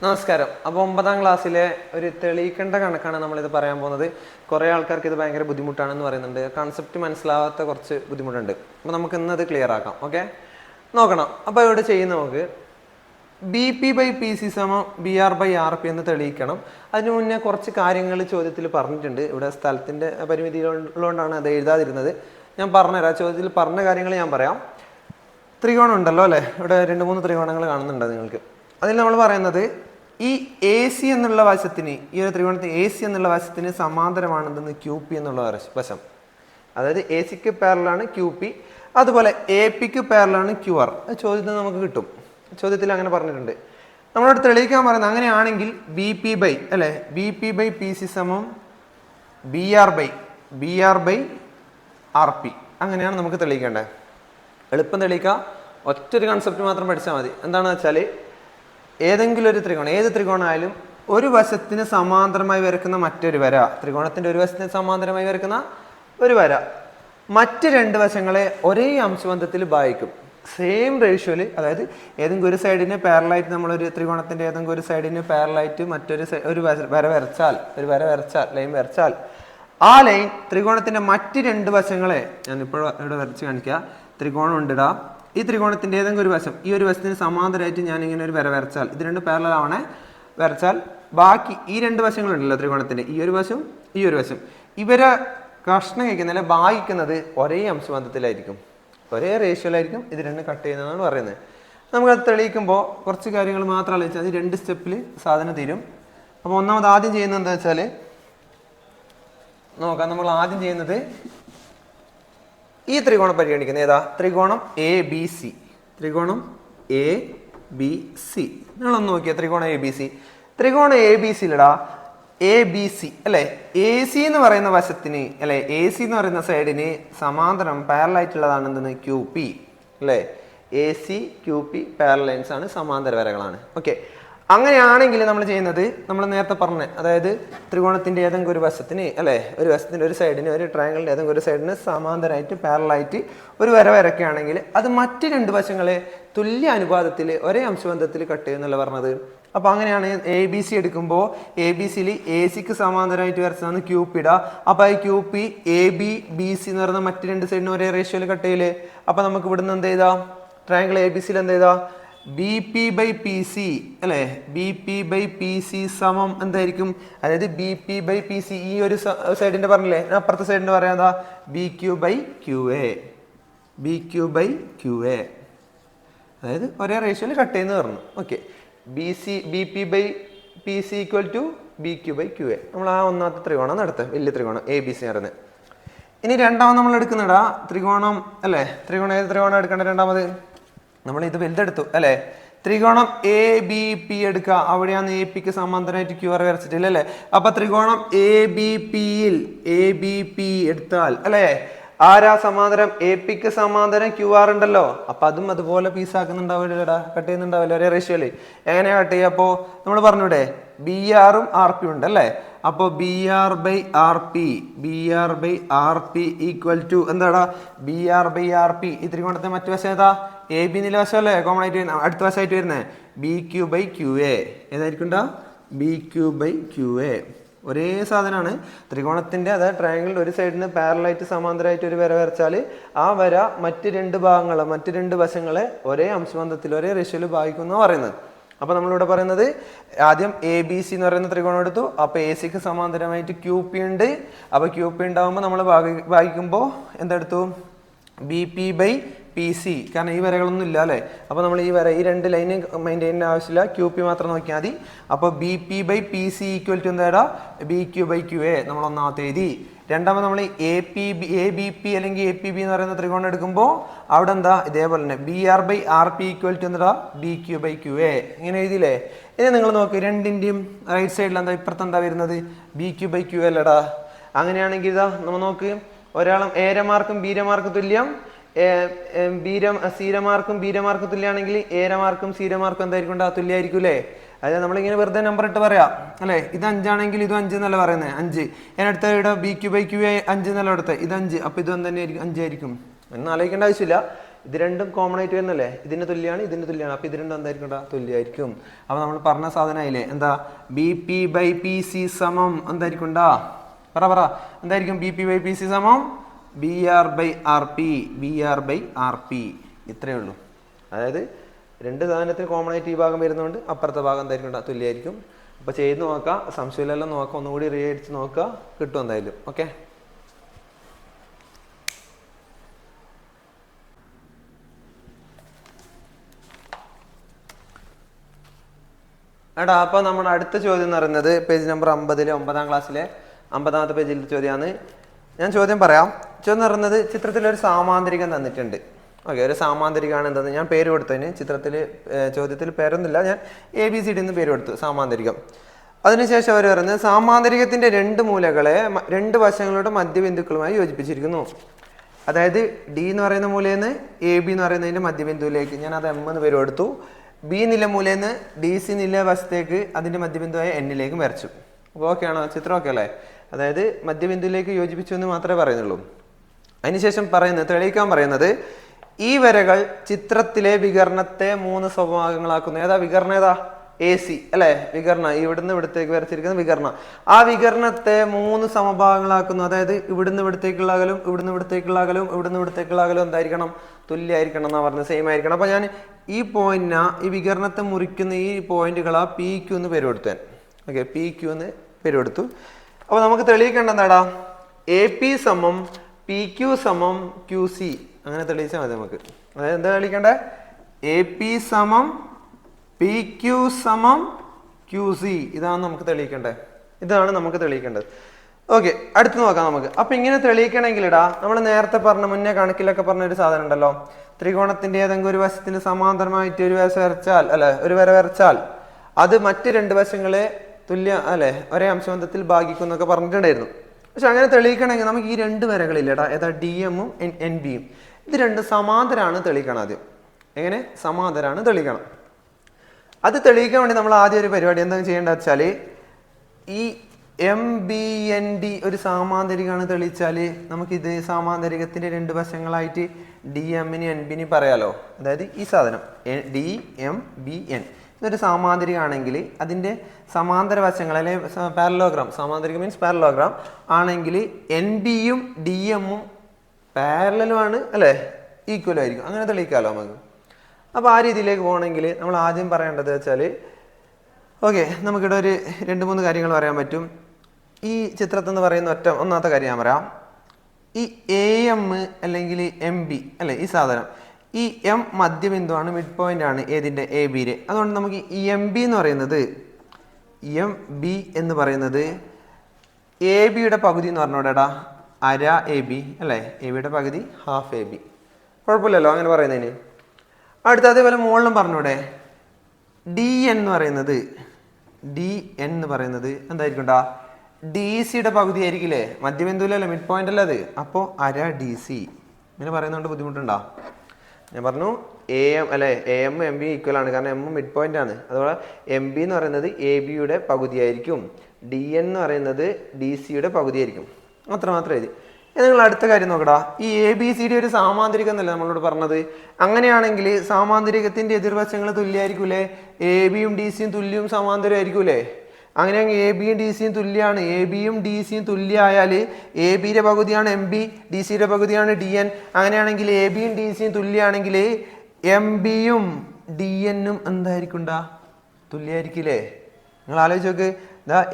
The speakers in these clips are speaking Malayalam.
നമസ്കാരം. അപ്പോൾ 9ാം ക്ലാസ്സിലെ ഒരു തെളിയിക്കേണ്ട കണക്കാണ് നമ്മളിത് പറയാൻ പോകുന്നത്. കുറേ ആൾക്കാർക്ക് ഇത് ഭയങ്കര ബുദ്ധിമുട്ടാണെന്ന് പറയുന്നുണ്ട്. കൺസെപ്റ്റ് മനസ്സിലാവാത്ത കുറച്ച് ബുദ്ധിമുട്ടുണ്ട്. അപ്പോൾ നമുക്ക് ഇന്നത് ക്ലിയർ ആക്കാം. ഓക്കെ, നോക്കണം. അപ്പോൾ ഇവിടെ ചെയ്യുന്ന നമുക്ക് BP/PC = BR/RP എന്ന് തെളിയിക്കണം. അതിന് മുന്നേ കുറച്ച് കാര്യങ്ങൾ ചോദ്യത്തിൽ പറഞ്ഞിട്ടുണ്ട്. ഇവിടെ സ്ഥലത്തിൻ്റെ പരിമിതികളുള്ളതുകൊണ്ടാണ് അത് എഴുതാതിരുന്നത്. ഞാൻ പറഞ്ഞുതരാം. ചോദ്യത്തിൽ പറഞ്ഞ കാര്യങ്ങൾ ഞാൻ പറയാം. ത്രികോണം ഉണ്ടല്ലോ അല്ലേ, ഇവിടെ 2-3 ത്രികോണങ്ങൾ കാണുന്നുണ്ട് നിങ്ങൾക്ക്. അതിൽ നമ്മൾ പറയുന്നത് ഈ AC എന്നുള്ള വശത്തിന്, ഈ ഒരു ത്രികോണത്തിന് AC എന്നുള്ള വശത്തിന് സമാന്തരമാണെന്ന് QP എന്നുള്ള വശം. അതായത് AC-ക്ക് പാരലാണ് QP, അതുപോലെ AP-ക്ക് പാരലാണ് QR. ചോദ്യത്തിൽ നമുക്ക് കിട്ടും. ചോദ്യത്തിൽ അങ്ങനെ പറഞ്ഞിട്ടുണ്ട്. നമ്മളോട് തെളിയിക്കാൻ പറയുന്നത് അങ്ങനെയാണെങ്കിൽ BP/PC = BR/RP അങ്ങനെയാണ് നമുക്ക് തെളിയിക്കേണ്ടത്. എളുപ്പം തെളിയിക്കുക. ഒറ്റൊരു കൺസെപ്റ്റ് മാത്രം പഠിച്ചാൽ മതി. എന്താണെന്ന് വെച്ചാൽ ഏതെങ്കിലും ഒരു ത്രികോണം, ഏത് ത്രികോണമായാലും ഒരു വശത്തിന് സമാന്തരമായി വരക്കുന്ന മറ്റൊരു വര, ത്രികോണത്തിൻ്റെ ഒരു വശത്തിന് സമാന്തരമായി വരക്കുന്ന ഒരു വര മറ്റ് രണ്ട് വശങ്ങളെ ഒരേ അംശബന്ധത്തിൽ ഭാഗിക്കും. സെയിം റേഷ്യോയിൽ. അതായത് ഏതെങ്കിലും ഒരു സൈഡിന് പാരലായിട്ട്, നമ്മളൊരു ത്രികോണത്തിൻ്റെ ഏതെങ്കിലും ഒരു സൈഡിന് പാരലായിട്ട് മറ്റൊരു വര വരച്ചാൽ, ലൈൻ വരച്ചാൽ, ആ ലൈൻ ത്രികോണത്തിൻ്റെ മറ്റ് രണ്ട് വശങ്ങളെ, ഞാനിപ്പോൾ ഇവിടെ വരച്ച് കാണിക്കുക. ത്രികോണം ഉണ്ടിടാം. ഈ ത്രികോണത്തിൻ്റെ ഏതെങ്കിലും ഒരു വശം, ഈ ഒരു വശത്തിന് സമാന്തരമായിട്ട് ഞാനിങ്ങനെ ഒരു വര വരച്ചാൽ, ഇത് രണ്ട് പാരലൽ ആവണേ വരച്ചാൽ, ബാക്കി ഈ രണ്ട് വശങ്ങളുണ്ടല്ലോ ത്രികോണത്തിൻ്റെ, ഈ ഒരു വശം ഈ ഒരു വശം, ഇവരെ കഷ്ണം കഴിക്കുന്ന അല്ലെ ഭാഗിക്കുന്നത് ഒരേ അംശബന്ധത്തിലായിരിക്കും, ഒരേ റേഷ്യോയിലായിരിക്കും. ഇത് രണ്ട് കട്ട് ചെയ്യുന്നതാണ് പറയുന്നത്. നമുക്കത് തെളിയിക്കുമ്പോൾ കുറച്ച് കാര്യങ്ങൾ മാത്രം ആലോചിച്ചാൽ അത് 2 സ്റ്റെപ്പിൽ സാധനം തീരും. അപ്പോൾ ഒന്നാമത് ആദ്യം ചെയ്യുന്നത് എന്താ വെച്ചാൽ നോക്കാം. നമ്മൾ ആദ്യം ചെയ്യുന്നത് ഈ ത്രികോണം പരിഗണിക്കുന്നത്. ഏതാ? ത്രികോണം ABC. ത്രികോണം ABC നിങ്ങളൊന്ന് നോക്കിയാൽ ത്രികോണം ABC. ത്രികോണം ABCയിലടാ ABC അല്ലെ, AC എന്ന് പറയുന്ന വശത്തിന് അല്ലെ, AC എന്ന് പറയുന്ന സൈഡിന് സമാന്തരം പാരലായിട്ടുള്ളതാണ് എന്തെന്ന്? QP അല്ലെ. AC QP പാരലൈൻസ് ആണ്, സമാന്തര വരകളാണ്. ഓക്കെ, അങ്ങനെയാണെങ്കിൽ നമ്മൾ ചെയ്യുന്നത് നമ്മൾ നേരത്തെ പറഞ്ഞ, അതായത് ത്രികോണത്തിൻ്റെ ഏതെങ്കിലും ഒരു വശത്തിന് അല്ലെ, ഒരു വശത്തിൻ്റെ ഒരു സൈഡിന്, ഒരു ട്രയാങ്കിളിൻ്റെ ഏതെങ്കിലും ഒരു സൈഡിന് സമാന്തരമായിട്ട് പാരലായിട്ട് ഒരു വര വരയ്ക്കുകയാണെങ്കിൽ അത് മറ്റ് രണ്ട് വശങ്ങളെ തുല്യ അനുപാതത്തിൽ ഒരേ അംശബന്ധത്തിൽ കട്ട് ചെയ്യുന്നല്ല പറഞ്ഞത്. അപ്പോൾ അങ്ങനെയാണ് ABC എടുക്കുമ്പോൾ ABCയിൽ AC-ക്ക് സമാന്തരമായിട്ട് വരച്ചതാണ് QP ഇടുക. അപ്പോൾ ഈ QP AB/BC എന്ന് പറയുന്ന മറ്റ് രണ്ട് സൈഡിന് ഒരേ റേഷ്യോയിൽ കട്ട് ചെയ്യില്ലേ. അപ്പോൾ നമുക്ക് ഇവിടുന്ന് എന്ത് ചെയ്താൽ ട്രയാങ്കിൾ ABCയിൽ എന്ത് ചെയ്താൽ BP/PC അല്ലെ, BP/PC സമം എന്തായിരിക്കും? അതായത് BP/PC ഈ ഒരു സൈഡിന്റെ പറഞ്ഞില്ലേ, അപ്പുറത്തെ സൈഡിന്റെ പറയാതാ BQ/QA. BQ/QA അതായത് ഒരേ റേഷ്യോയിൽ കട്ട് ചെയ്യുന്ന പറഞ്ഞു. Okay, BP/PC = BQ/QA. നമ്മൾ ആ ഒന്നാമത്തെ ത്രികോണം നടത്തുക, വലിയ ത്രികോണം ABC പറയുന്നത്. ഇനി രണ്ടാമത് നമ്മൾ എടുക്കുന്നിടാ ത്രികോണം അല്ലെ. ത്രികോണം ഏത് ത്രികോണം എടുക്കേണ്ട? രണ്ടാമത് നമ്മൾ ഇത് വലുതെടുത്തു അല്ലെ. ത്രികോണം ABP എടുക്കുക. അവിടെയാണ് AP-ക്ക് സമാന്തരമായിട്ട് QR വരച്ചിട്ടില്ല അല്ലെ. അപ്പൊ ത്രികോണം ABP എടുത്താൽ അല്ലെ, ആരാ സമാന്തരം? AP-ക്ക് സമാന്തരം QR ഉണ്ടല്ലോ. അപ്പൊ അതും അതുപോലെ പീസാക്കുന്നുണ്ടാവില്ലടാ, കട്ട് ചെയ്യുന്നുണ്ടാവില്ല ഒരേ റേഷ്യോയില്. എങ്ങനെയാ കട്ട് ചെയ്യുക? അപ്പോ നമ്മൾ പറഞ്ഞൂടെ BR-ഉം RP ഉണ്ട് അല്ലെ. അപ്പൊ BR/RP = എന്താടാ? BR/RP. ഈ ത്രികോണത്തെ മറ്റു വശം ഏതാ? AB നില വശമല്ലേ, കോമൺ ആയിട്ട് അടുത്ത വശമായിട്ട് വരുന്നത് BQ/QA. ഏതായിരിക്കും? BQ/QA. ഒരേ സാധനമാണ്. ത്രികോണത്തിന്റെ, അതായത് ട്രയാങ്കിളിന്റെ ഒരു സൈഡിന് പാരലായിട്ട് സമാന്തരമായിട്ട് ഒരു വര വരച്ചാൽ ആ വര മറ്റ് രണ്ട് ഭാഗങ്ങളെ, മറ്റ് രണ്ട് വശങ്ങളെ ഒരേ അംശബന്ധത്തിൽ ഒരേ റേഷ്യോയിൽ ഭാഗിക്കും പറയുന്നത്. അപ്പൊ നമ്മളിവിടെ പറയുന്നത് ആദ്യം ABC എന്ന് പറയുന്ന ത്രികോണം എടുത്തു. അപ്പൊ AC-ക്ക് സമാന്തരമായിട്ട് QP ഉണ്ട്. അപ്പൊ QP ഉണ്ടാകുമ്പോൾ നമ്മൾ ഭാഗിക്കുമ്പോൾ എന്തെടുത്തു? BP/PC. കാരണം ഈ വരകളൊന്നും ഇല്ല അല്ലെ. അപ്പൊ നമ്മൾ ഈ വര, ഈ രണ്ട് ലൈന് മെയിൻറ്റെയിൻ ആവശ്യമില്ല, QP മാത്രം നോക്കിയാൽ മതി. അപ്പൊ BP/PC = എന്താ? BQ/QA. നമ്മൾ ഒന്നാമത്തെ എഴുതി. രണ്ടാമത് നമ്മൾ ABP അല്ലെങ്കിൽ APB എന്ന് പറയുന്ന ത്രികോണം എടുക്കുമ്പോൾ അവിടെ എന്താ? ഇതേപോലെ തന്നെ BR/RP = എന്താ? BQ/QA. ഇങ്ങനെ എഴുതിയില്ലേ. ഇനി നിങ്ങൾ നോക്ക്, രണ്ടിൻ്റെയും റൈറ്റ് സൈഡിൽ എന്താ, ഇപ്പുറത്ത് എന്താ വരുന്നത്? BQ/QA അല്ലടാ. അങ്ങനെയാണെങ്കിൽ ഇതാ നമ്മൾ നോക്ക്, ഒരാളും ഏരമാർക്കും ബീരമാർക്കും തുല്യം, സീരമാർക്കും ബീരമാർക്കും തുല്യമാണെങ്കിൽ ഏരമാർക്കും സീരമാർക്കും എന്തായിരിക്കും? തുല്യമായിരിക്കും അല്ലേ. അതായത് നമ്മളിങ്ങനെ വെറുതെ നമ്പർ ഇട്ട് പറയാം അല്ലെ. ഇത് 5 ആണെങ്കിൽ ഇതും 5 എന്നല്ല പറയുന്നത്, 5. അതിനടുത്ത ഇവിടെ BQ/QA 5 എന്നല്ല എടുത്തത്, ഇത് 5. അപ്പൊ ഇതും തന്നെ 5 ആയിരിക്കും. എന്ന് ആലോചിക്കേണ്ട ആവശ്യമില്ല. ഇത് രണ്ടും കോമൺ ആയിട്ട് വരുന്നല്ലേ, ഇതിന് തുല്യമാണ് ഇതിന് തുല്യമാണ്, അപ്പോൾ ഇത് രണ്ടും എന്തായിരിക്കും തുല്യമായിരിക്കും. അപ്പോൾ നമ്മൾ പറഞ്ഞ സാധനമായില്ലേ എന്താ B P by P C സമം എന്തായിരിക്കും പറ എന്തായിരിക്കും B P by P C സമം B R by R P. ഇത്രയേ ഉള്ളൂ. അതായത് രണ്ട് സാധനത്തിന് കോമൺ ആയിട്ട് ഈ ഭാഗം വരുന്നതുകൊണ്ട് അപ്പുറത്തെ ഭാഗം എന്തായിരിക്കും തുല്യമായിരിക്കും. അപ്പോൾ ചെയ്ത് നോക്കുക, സംശയമില്ലെല്ലാം നോക്കുക, ഒന്നുകൂടി റീഅടിച്ച് നോക്കുക, കിട്ടും എന്തായാലും. ഓക്കെ, എടാ അപ്പോൾ നമ്മുടെ അടുത്ത ചോദ്യം എന്ന് പറയുന്നത് പേജ് നമ്പർ 50 9ാം ക്ലാസ്സിലെ 50ാമത്തെ പേജിലെ ചോദ്യമാണ്. ഞാൻ ചോദ്യം പറയാം. ചോദ്യം എന്ന് പറയുന്നത് ചിത്രത്തിലൊരു സാമാന്തരികം തന്നിട്ടുണ്ട്. ഓക്കെ, ഒരു സാമാന്തരികമാണ് എന്തെന്ന് ഞാൻ പേര് കൊടുത്തതിന്. ചോദ്യത്തിൽ പേരൊന്നുമില്ല, ഞാൻ ABCD എന്ന് പേര് കൊടുത്തു, സാമാന്തരികം. അതിനുശേഷം അവർ പറയുന്നത് സാമാന്തരികത്തിന്റെ രണ്ട് മൂലകളെ രണ്ട് വശങ്ങളുടെ മധ്യബിന്ദുക്കളുമായി യോജിപ്പിച്ചിരിക്കുന്നു. അതായത് ഡി എന്ന് പറയുന്ന മൂലയിൽ AB എന്ന് പറയുന്നതിന്റെ മധ്യബിന്ദുവിലേക്ക് ഞാൻ അത് M എന്ന് പേര് കൊടുത്തു. B നില മൂലയിൽ നിന്ന് DC നില വശത്തേക്ക് അതിന്റെ മധ്യബിന്ദുവായ N വരച്ചു. അപ്പോൾ ഓക്കെ ആണോ? ചിത്രം ഓക്കെ അല്ലേ? അതായത് മധ്യബിന്ദുവിലേക്ക് യോജിപ്പിച്ചു എന്ന് മാത്രമേ പറയുന്നുള്ളൂ. അതിനുശേഷം തെളിയിക്കാൻ പറയുന്നത് ഈ വരകൾ ചിത്രത്തിലെ വികരണത്തെ 3 സമഭാഗങ്ങളാക്കുന്നു. ഏതാ വികരണം? ഏതാ? AC അല്ലെ? വികരണം ഇവിടുന്ന് ഇവിടത്തേക്ക് വരച്ചിരിക്കുന്ന വികരണം. ആ വികരണത്തെ 3 സമഭാഗങ്ങളാക്കുന്നു. അതായത് ഇവിടുന്ന് ഇവിടത്തേക്കുള്ള അകലും ഇവിടുന്ന് ഇവിടത്തേക്കുള്ള അകലും ഇവിടുന്ന് ഇവിടത്തേക്കുള്ള അകലും എന്തായിരിക്കണം? തുല്യമായിരിക്കണം എന്നാ പറഞ്ഞത്, സെയിം ആയിരിക്കണം. അപ്പൊ ഞാൻ ഈ പോയിന്റിനാ ഈ വികരണത്തെ മുറിക്കുന്ന ഈ പോയിന്റുകളാ PQ എന്ന് പേര് കൊടുത്തു. ഓക്കെ, PQ എന്ന് പേര് കൊടുത്തു. അപ്പൊ നമുക്ക് തെളിയിക്കേണ്ട എന്താടാ? AP സമം PQ സമം QC അങ്ങനെ തെളിയിച്ചാൽ മതി നമുക്ക്. അതായത് എന്താ തെളിയിക്കേണ്ടത്? AP സമം PQ സമം QC ഇതാണ് നമുക്ക് തെളിയിക്കേണ്ടത്. ഓക്കെ, അടുത്ത് നോക്കാം നമുക്ക്. അപ്പൊ ഇങ്ങനെ തെളിയിക്കണമെങ്കിൽ നമ്മൾ നേരത്തെ പറഞ്ഞ മുന്നേ കണക്കിലൊക്കെ പറഞ്ഞ ഒരു സാധനം ഉണ്ടല്ലോ, ത്രികോണത്തിന്റെ ഏതെങ്കിലും ഒരു വശത്തിന് സമാന്തരമായിട്ട് ഒരു വര വരച്ചാൽ അത് മറ്റ് രണ്ട് വശങ്ങളെ തുല്യ ഒരേ അംശബന്ധത്തിൽ ഭാഗിക്കും എന്നൊക്കെ പറഞ്ഞിട്ടുണ്ടായിരുന്നു. പക്ഷെ അങ്ങനെ തെളിയിക്കണമെങ്കിൽ നമുക്ക് ഈ രണ്ട് വരകളില്ലേടാ, ഏതാ DM ഉം NB യും, ഇത് രണ്ട് സമാന്തരാണ് തെളിയിക്കണം. ആദ്യം എങ്ങനെ സമാന്തരാണ് തെളിയിക്കണം? അത് തെളിയിക്കാൻ വേണ്ടി നമ്മൾ ആദ്യം ഒരു പരിപാടി എന്താ ചെയ്യേണ്ടത് വെച്ചാൽ, ഈ MBND ഒരു സാമാന്തരികമാണ് തെളിയിച്ചാൽ നമുക്കിത് സാമാന്തരികത്തിന്റെ രണ്ട് വശങ്ങളായിട്ട് DM ന് NB ന് പറയാലോ. അതായത് ഈ സാധനം DMBN ഇതൊരു സാമാന്തരികമാണെങ്കിൽ അതിന്റെ സമാന്തര വശങ്ങൾ അല്ലെങ്കിൽ പാരലോഗ്രാം, സാമാന്തരികം മീൻസ് പാരലോഗ്രാം ആണെങ്കിൽ NB യും DM ഉം പാരലലുമാണ് അല്ലേ, ഈക്വലും ആയിരിക്കും. അങ്ങനെ തെളിയിക്കാമല്ലോ നമുക്ക്. അപ്പോൾ ആ രീതിയിലേക്ക് പോകണമെങ്കിൽ നമ്മൾ ആദ്യം പറയേണ്ടത് വെച്ചാൽ, ഓക്കെ നമുക്കിവിടെ ഒരു 2-3 കാര്യങ്ങൾ പറയാൻ പറ്റും. ഈ ചിത്രത്തിൽ നിന്ന് പറയുന്ന ഒന്നാമത്തെ കാര്യം ഞാൻ പറയാം. ഈ AM അല്ലെങ്കിൽ MB അല്ലെ, ഈ സാധനം ഈ M മധ്യബിന്ദുവാണ്, മിഡ് പോയിന്റ് ആണ് ഏതിൻ്റെ? ABയുടെ. അതുകൊണ്ട് നമുക്ക് ഈ MB എന്ന് പറയുന്നത് ABയുടെ പകുതി എന്ന് പറഞ്ഞോടേടാ, അര AB അല്ലേ, ABയുടെ പകുതി ഹാഫ് AB. കുഴപ്പമില്ലല്ലോ അങ്ങനെ പറയുന്നതിന്. അടുത്ത അതേപോലെ മുകളിലും പറഞ്ഞൂടെ DN എന്ന് പറയുന്നത് എന്തായിരിക്കും? DC-യുടെ പകുതി ആയിരിക്കില്ലേ, മധ്യബിന്ദുവിലല്ലേ, മിഡ് പോയിന്റ് അല്ലേ അത്. അപ്പോൾ അര DC ഇങ്ങനെ പറയുന്നതുകൊണ്ട് ബുദ്ധിമുട്ടുണ്ടോ? ഞാൻ പറഞ്ഞു AM MB ഈക്വൽ ആണ്, കാരണം M മിഡ് പോയിന്റ് ആണ്. അതുപോലെ MB എന്ന് പറയുന്നത് ABയുടെ പകുതി ആയിരിക്കും, DN എന്ന് പറയുന്നത് DC-യുടെ പകുതി ആയിരിക്കും. മാത്രം എഴുതി. നിങ്ങൾ അടുത്ത കാര്യം നോക്കടാ, ഈ ABCD ഒരു സാമാന്തരികം എന്നല്ലേ നമ്മളോട് പറഞ്ഞത്. അങ്ങനെയാണെങ്കിൽ സാമാന്തരികത്തിന്റെ എതിർവശങ്ങൾ തുല്യമായിരിക്കൂലേ? AB യും DC യും തുല്യവും സമാന്തരമായിരിക്കൂലേ? അങ്ങനെയാണെങ്കിൽ AB യും DC യും തുല്യമാണ്. AB യും DC യും തുല്യമായാൽ ABയുടെ പകുതിയാണ് MB, DC-യുടെ പകുതിയാണ് DN. അങ്ങനെയാണെങ്കിൽ AB യും DC യും തുല്യമാണെങ്കിൽ MB യും DN ഉം എന്തായിരിക്കും? തുല്യമായിരിക്കില്ലേ? നിങ്ങൾ ആലോചിച്ച് നോക്ക്.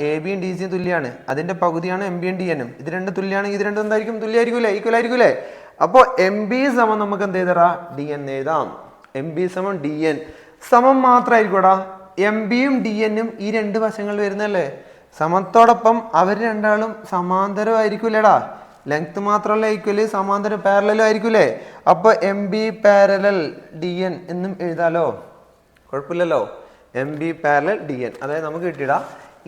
AB യും DC യും തുല്യമാണ്, അതിന്റെ പകുതിയാണ് MB യും DN ഉം. ഇത് രണ്ടും തുല്യമാണെങ്കിൽ ഇത് രണ്ടും എന്തായിരിക്കും? തുല്യമായിരിക്കൂലേ, ഈക്വൽ ആയിരിക്കൂലേ? അപ്പോൾ MB സമം നമുക്ക് എന്ത് ചെയ്തറാ? DN എഴുതാം. MB സമം DN സമം മാത്രമായിരിക്കൂടാ. MB യും DN ഉം ഈ രണ്ട് വശങ്ങളിൽ വരുന്നല്ലേ, സമത്തോടൊപ്പം അവർ രണ്ടാളും സമാന്തരമായിരിക്കൂലേടാ. ലെങ്ത് മാത്രമല്ല ഈക്വല്, സമാന്തരം പാരലലും ആയിരിക്കൂലേ. അപ്പൊ MB പാരലൽ DN എന്നും എഴുതാലോ, കുഴപ്പമില്ലല്ലോ. MB പാരലൽ DN, അതായത് നമുക്ക് കിട്ടിയിടാ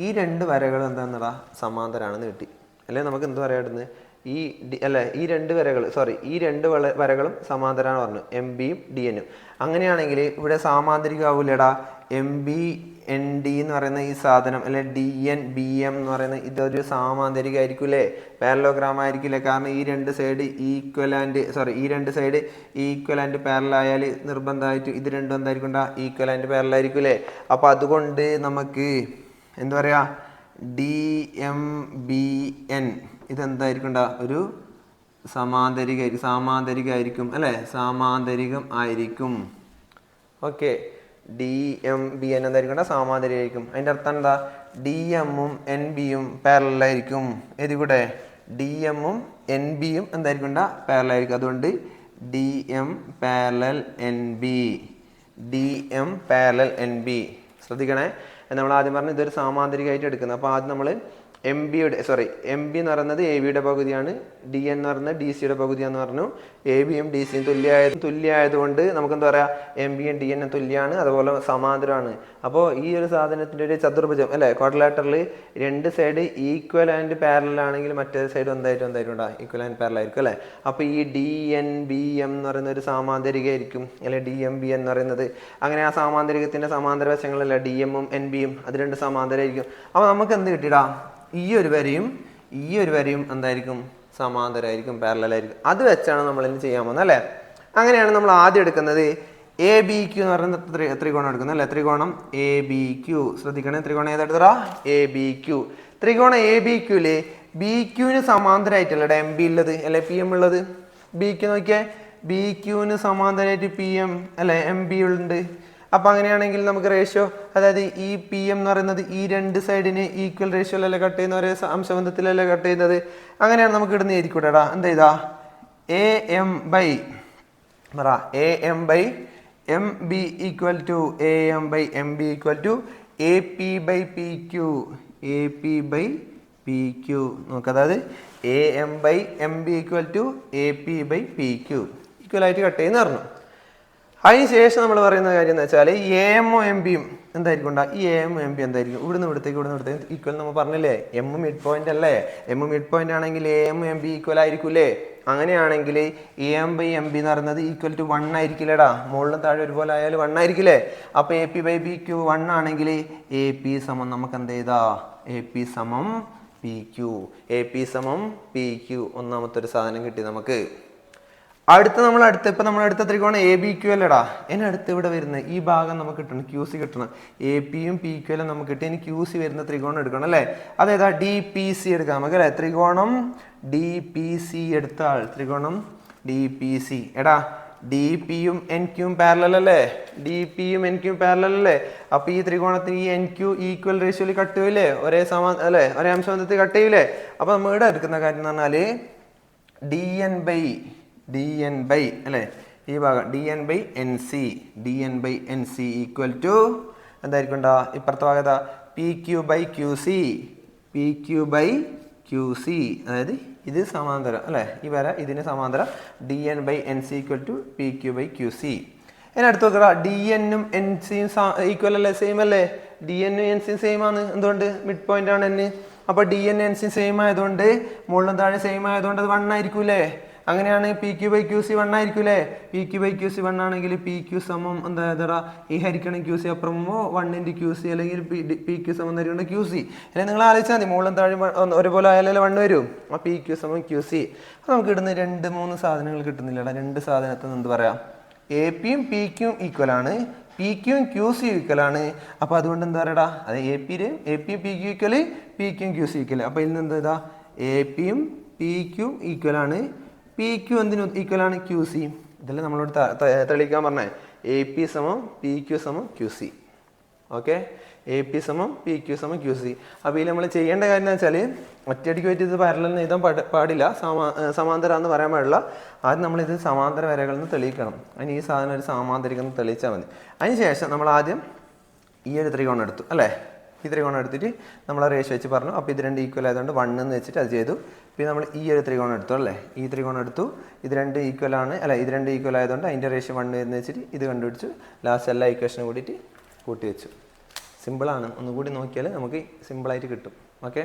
ഈ രണ്ട് വരകൾ എന്താണെന്നടാ സമാന്തരാണെന്ന് കിട്ടി. അല്ലെങ്കിൽ നമുക്ക് എന്ത് പറയാടുന്നത്? അല്ലെ ഈ രണ്ട് വരകൾ ഈ രണ്ട് വരകളും സമാന്തരമാണ് പറഞ്ഞു, എം ബിയും ഡി എന്നും. അങ്ങനെയാണെങ്കിൽ ഇവിടെ സാമാന്തരികമാവൂലടാ. എം ബി എൻ ഡി എന്ന് പറയുന്ന ഈ സാധനം അല്ലെ ഡി എൻ ബി എം എന്ന് പറയുന്ന ഇതൊരു സാമാന്തരികമായിരിക്കൂലേ, പാരലോഗ്രാം ആയിരിക്കില്ലേ. കാരണം ഈ രണ്ട് സൈഡ് ഈക്വലാൻഡ് പാരലായാൽ നിർബന്ധമായിട്ട് ഇത് രണ്ടും എന്തായിരിക്കും, ഈക്വലാൻഡ് പാരലായിരിക്കൂലേ. അപ്പോൾ അതുകൊണ്ട് നമുക്ക് എന്താ പറയുക, ഡി എം ബി എൻ ഇതെന്തായിരിക്കും, ഒരു സാമാന്തരികമായിരിക്കും അല്ലേ, സാമാന്തരികം ആയിരിക്കും. Okay, D M B N എന്തായിരിക്കും, സാമാന്തരികമായിരിക്കും. അതിൻ്റെ അർത്ഥം എന്താ, ഡി എമ്മും എൻ ബിയും പാരലായിരിക്കും. ഏതികൂടെ, ഡി എമ്മും എൻ ബിയും എന്തായിരിക്കും, പാരലായിരിക്കും. അതുകൊണ്ട് D M parallel N B, D M parallel N B. ശ്രദ്ധിക്കണേ, നമ്മൾ ആദ്യം പറഞ്ഞു ഇതൊരു സാമാന്തരികമായിട്ട് എടുക്കുന്നത്. അപ്പോൾ ആദ്യം നമ്മൾ എം ബി എന്ന് പറയുന്നത് എ ബിയുടെ പകുതിയാണ്, ഡി എൻ എന്ന് പറയുന്നത് ഡി സിയുടെ പകുതിയാന്ന് പറഞ്ഞു. എ ബിയും ഡി സിയും തുല്യമായതുകൊണ്ട് നമുക്ക് എന്താ പറയുക, എം ബിയും ഡി എന്നും തുല്യമാണ്, അതുപോലെ സമാന്തരമാണ്. അപ്പോൾ ഈ ഒരു സാധനത്തിൻ്റെ ഒരു ചതുർഭുജം അല്ലേ, ക്വാഡ്രിലാറ്ററൽ രണ്ട് സൈഡ് ഈക്വൽ ആൻഡ് പാരലൽ ആണെങ്കിൽ മറ്റേ സൈഡ് എന്തായിട്ടും ഈക്വൽ ആൻഡ് പാരലൽ ആയിരിക്കും അല്ലേ. അപ്പോൾ ഈ ഡി എൻ ബി എം എന്ന് പറയുന്ന ഒരു സാമാന്തരികമായിരിക്കും അല്ലെ, ഡി എം ബി എന്ന് പറയുന്നത്. അങ്ങനെ ആ സാമാന്തരികത്തിൻ്റെ സമാന്തര വശങ്ങളല്ല ഡി എമ്മും എൻ ബിയും, അത് രണ്ട് സമാന്തരമായിരിക്കും. അപ്പോൾ നമുക്ക് എന്ത് കിട്ടിയിടാ, ഈ ഒരു വരയും എന്തായിരിക്കും, സമാന്തരമായിരിക്കും, പാരലലായിരിക്കും. അത് വെച്ചാണ് നമ്മൾ ഇനി ചെയ്യാൻ പോകുന്നത് അല്ലേ. അങ്ങനെയാണ് നമ്മൾ ആദ്യം എടുക്കുന്നത് എ ബി ക്യു എന്ന് പറയുന്ന ത്രികോണം എടുക്കുന്നത് അല്ലേ. ത്രികോണം എ ബി ക്യു, ശ്രദ്ധിക്കണേ, ത്രികോണം ഏതെടുത്തടാ, എ ബി ക്യു. ത്രികോണം എ ബി ക്യൂല് ബി ക്യൂവിന് സമാന്തരമായിട്ടല്ലേ എം ബി ഉള്ളത് അല്ലെ, പി എം ഉള്ളത്. ബി ക്യു നോക്കിയേ, ബി ക്യൂവിന് സമാന്തരമായിട്ട് പി എം അല്ലെ എം ബി ഉണ്ട്. അപ്പം അങ്ങനെയാണെങ്കിൽ നമുക്ക് റേഷ്യോ, അതായത് ഈ പി എം എന്ന് പറയുന്നത് ഈ രണ്ട് സൈഡിന് ഈക്വൽ റേഷ്യോയിലല്ലേ കട്ട് ചെയ്യുന്ന, ഒരേ അംശബന്ധത്തിലല്ലേ കട്ട് ചെയ്യുന്നത്. അങ്ങനെയാണ് നമുക്ക് ഇടുന്ന എഴുതിക്കൂടെടാ. എന്താ ചെയ്താ, A M by M B equal to A P by P Q. നോക്കുക, അതായത് A M by M B equal to A P by P Q ഈക്വലായിട്ട് കട്ട് ചെയ്യുന്ന പറഞ്ഞു. അതിന് ശേഷം നമ്മൾ പറയുന്ന കാര്യം എന്ന് വെച്ചാൽ എ എമ്മും എം ബിയും എന്തായിരിക്കും, ഈ എ എം എം ബി എന്തായിരിക്കും, ഇവിടുന്ന് ഇവിടത്തേക്ക് ഈക്വൽ. നമ്മൾ പറഞ്ഞില്ലേ എം മിഡ് പോയിന്റ് അല്ലേ, എം മിഡ് പോയിന്റ് ആണെങ്കിൽ A M M B equal ആയിരിക്കൂലേ. അങ്ങനെയാണെങ്കിൽ A M by M B എന്ന് പറയുന്നത് ഈക്വൽ ടു 1 ആയിരിക്കില്ലേടാ, മുകളിലും താഴെ ഒരുപോലെ ആയാലും 1 ആയിരിക്കില്ലേ. അപ്പോൾ A P by P Q 1 ആണെങ്കിൽ എ പി സമം നമുക്ക് എന്ത് ചെയ്താ, എ പി സമം പി ക്യു, ഒന്നാമത്തെ ഒരു സാധനം കിട്ടി നമുക്ക്. ഇപ്പം നമ്മൾ അടുത്ത ത്രികോണം എ ബി ക്യു അല്ലടാ, അടുത്ത് ഇവിടെ വരുന്ന ഈ ഭാഗം നമുക്ക് കിട്ടണം, ക്യൂ സി കിട്ടണം. എ പിയും പി ക്യു എല്ലാം നമുക്ക് കിട്ടി, ഇനി ക്യൂ സി വരുന്ന ത്രികോണം എടുക്കണം അല്ലേ. അതേതാ, ഡി പി സി എടുക്കാം നമുക്ക് അല്ലേ. ത്രികോണം ഡി പി സി എടുത്താൽ, ത്രികോണം ഡി പി സി. എടാ, ഡി പിയും എൻ ക്യൂയും പാരലൽ അല്ലേ, അപ്പോൾ ഈ ത്രികോണത്തിന് ഈ എൻ ക്യൂ ഈക്വൽ റേഷ്യോയിൽ കട്ട് ചെയ്യൂലേ, ഒരേ അംശബന്ധത്തിൽ കട്ട് ചെയ്യൂലേ. അപ്പോൾ നമ്മൾ ഇവിടെ എടുക്കുന്ന കാര്യം എന്ന് പറഞ്ഞാൽ ഡി എൻ ബൈ അല്ലേ, ഈ ഭാഗം D N by N C equal to എന്തായിരിക്കും, ഇപ്പുറത്തെ ഭാഗത്ത P Q by Q C, അതായത് ഇത് സമാന്തരം അല്ലേ, ഈ വര ഇതിന് സമാന്തരം D N by N C equal to P Q by Q C. അടുത്ത് നോക്കുക, ഡി എന്നും എൻ സിയും ഈക്വൽ അല്ലേ, സെയിം അല്ലേ. ഡി എന്നും എൻ സിയും സെയിം ആണ്, എന്തുകൊണ്ട്, മിഡ് പോയിന്റ് ആണ് എൻ. അപ്പോൾ D N N C same ആയതുകൊണ്ട്, മുകളിലും താഴെ സെയിം ആയതുകൊണ്ട് അത് 1 ആയിരിക്കൂലേ. അങ്ങനെയാണ് P Q by Q C 1 ആയിരിക്കൂലേ. P Q by Q C 1 ആണെങ്കിൽ പി ക്യു സമം എന്താ, ഈ ഹരിക്കണം ക്യു സി അപ്പുറമോ 1 ക്യു സി അല്ലെങ്കിൽ പി ക്യു സമം തരുന്നുണ്ട് ക്യു സി. അല്ലെങ്കിൽ നിങ്ങൾ ആലോചിച്ചാൽ മതി, മുകളിലും താഴെ ഒരുപോലെ ആയാലേ 1 വരും. ആ പി ക്യു സമം ക്യു സി. അപ്പോൾ നമുക്ക് ഇടുന്ന 2-3 സാധനങ്ങൾ കിട്ടുന്നില്ലടാ. 2 സാധനത്തിൽ എന്ത് പറയാം, എ പിയും പി ക്യൂയും ഈക്വൽ ആണ്, പി ക്യൂയും ക്യു സി ഈക്വൽ ആണ്. അപ്പോൾ അതുകൊണ്ട് എന്താ പറയടാ, അത് എ പിയും പി ക്യു ഈക്വൽ, പി ക്യൂയും ക്യു സി ഈക്വൽ. അപ്പോൾ ഇതിന് എന്താ, എ പിയും പി ക്യൂയും ഈക്വൽ ആണ്, പി ക്യു എന്തിനു ഈക്വൽ ആണ്, ക്യു സി. ഇതല്ലേ നമ്മളോട് തെളിയിക്കാൻ പറഞ്ഞേ, എ പി സമം പി ക്യു സമം Q C. Okay, A P സമം പി ക്യു സമം ക്യു സി. അപ്പോൾ ഇതിൽ നമ്മൾ ചെയ്യേണ്ട കാര്യം എന്ന് വെച്ചാൽ ഒറ്റയടിക്ക് പറ്റി ഇത് പാരലൽ എഴുതാൻ പാടില്ല, സമാന്തരമാണെന്ന് പറയാൻ പാടില്ല. ആദ്യം നമ്മളിത് സമാന്തര വരകളിൽ നിന്ന് തെളിയിക്കണം. അതിന് ഈ സാധനം ഒരു സാമാന്തരികം തെളിയിച്ചാൽ മതി. അതിന് ശേഷം നമ്മൾ ആദ്യം ഈ ഒരു ത്രികോണം എടുത്തു അല്ലേ. ഈ ത്രികോണം എടുത്തിട്ട് നമ്മൾ റേഷ്യോ വെച്ച് പറഞ്ഞു. അപ്പോൾ ഇത് 2 ഈക്വൽ ആയതുകൊണ്ട് 1 എന്ന് വെച്ചിട്ട് അത് ചെയ്തു. പിന്നെ നമ്മൾ ഈ ഒരു ത്രികോണം എടുത്തു അല്ലേ, ഈ ത്രികോണം എടുത്തു. ഇത് 2 ഈക്വൽ ആണ് അല്ല, ഇത് 2 ഈക്വൽ ആയതുകൊണ്ട് അതിൻ്റെ റേഷ്യോ 1 എന്ന് വെച്ചിട്ട് ഇത് കണ്ടുപിടിച്ചു. ലാസ്റ്റ് എല്ലാ ഇക്വേഷനും കൂടിയിട്ട് കൂട്ടി വെച്ചു. സിമ്പിളാണ്, ഒന്നുകൂടി നോക്കിയാൽ നമുക്ക് സിമ്പിളായിട്ട് കിട്ടും. ഓക്കെ.